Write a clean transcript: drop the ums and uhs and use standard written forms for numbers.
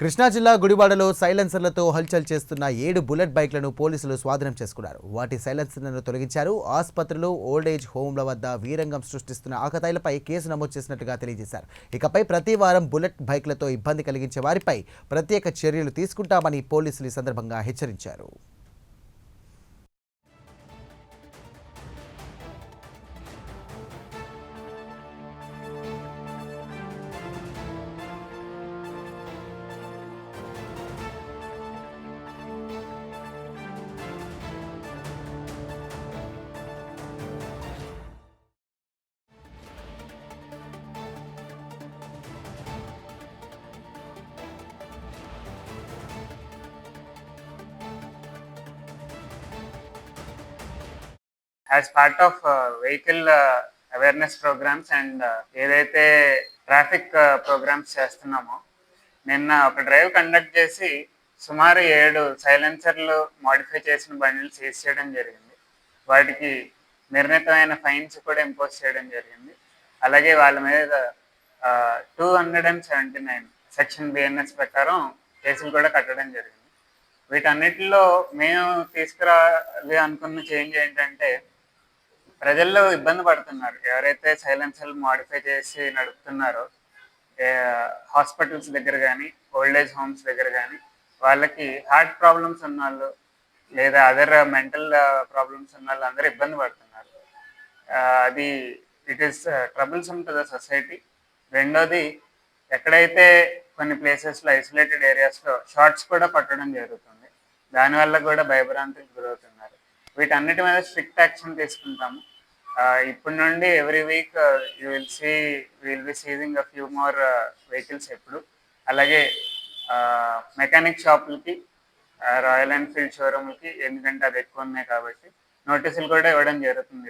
కృష్ణా జిల్లా గుడివాడలో సైలెన్సర్లతో హల్చల్ చేస్తున్న 7 బుల్లెట్ బైక్లను పోలీసులు స్వాధీనం చేసుకున్నారు. వాటి సైలెన్సర్లను తొలగించారు. ఆసుపత్రులు, ఓల్డేజ్ హోమ్ల వద్ద వీరంగం సృష్టిస్తున్న ఆకతాయిలపై కేసు నమోదు చేసినట్టుగా తెలియజేశారు. ఇకపై ప్రతి వారం బుల్లెట్ బైక్లతో ఇబ్బంది కలిగించే వారిపై ప్రత్యేక చర్యలు తీసుకుంటామని పోలీసులు ఈ సందర్భంగా హెచ్చరించారు. As part of vehicle awareness programmes and ఏదైతే ట్రాఫిక్ ప్రోగ్రామ్స్ చేస్తున్నామో, నిన్న ఒక డ్రైవ్ కండక్ట్ చేసి సుమారు 7 సైలెన్సర్లు మాడిఫై చేసిన బండిలు సీజ్ చేయడం జరిగింది. వాటికి నిర్ణీతమైన ఫైన్స్ కూడా ఇంపోజ్ చేయడం జరిగింది. అలాగే వాళ్ళ మీద 279 సెక్షన్ బిఎన్ఎస్ ప్రకారం కేసులు కూడా కట్టడం జరిగింది. వీటన్నిటిలో మేము తీసుకురావాలి అనుకున్న చేంజ్ ఏంటంటే, ప్రజల్లో ఇబ్బంది పడుతున్నారు ఎవరైతే సైలెన్సర్లు మాడిఫై చేసి నడుపుతున్నారో, హాస్పిటల్స్ దగ్గర కానీ, ఓల్డేజ్ హోమ్స్ దగ్గర కానీ, వాళ్ళకి హార్ట్ ప్రాబ్లమ్స్ ఉన్న వాళ్ళు లేదా అదర్ మెంటల్ ప్రాబ్లమ్స్ ఉన్న వాళ్ళు అందరూ ఇబ్బంది పడుతున్నారు. అది it is troublesome to the society. రెండోది, ఎక్కడైతే కొన్ని ప్లేసెస్లో ఐసోలేటెడ్ ఏరియాస్లో షార్ట్స్ కూడా పట్టడం జరుగుతుంది. దానివల్ల కూడా భయభ్రాంతికి గురవుతున్నారు. వీటన్నిటి మీద స్ట్రిక్ట్ యాక్షన్ తీసుకుంటాము. ఇప్పటి నుండి every week will be seizing a few more vehicles ఎప్పుడు. అలాగే మెకానిక్ షాపులకి, రాయల్ ఎన్ఫీల్డ్ షోరూమ్లకి, ఎందుకంటే అది ఎక్కువ ఉన్నాయి కాబట్టి నోటీసులు కూడా ఇవ్వడం జరుగుతుంది.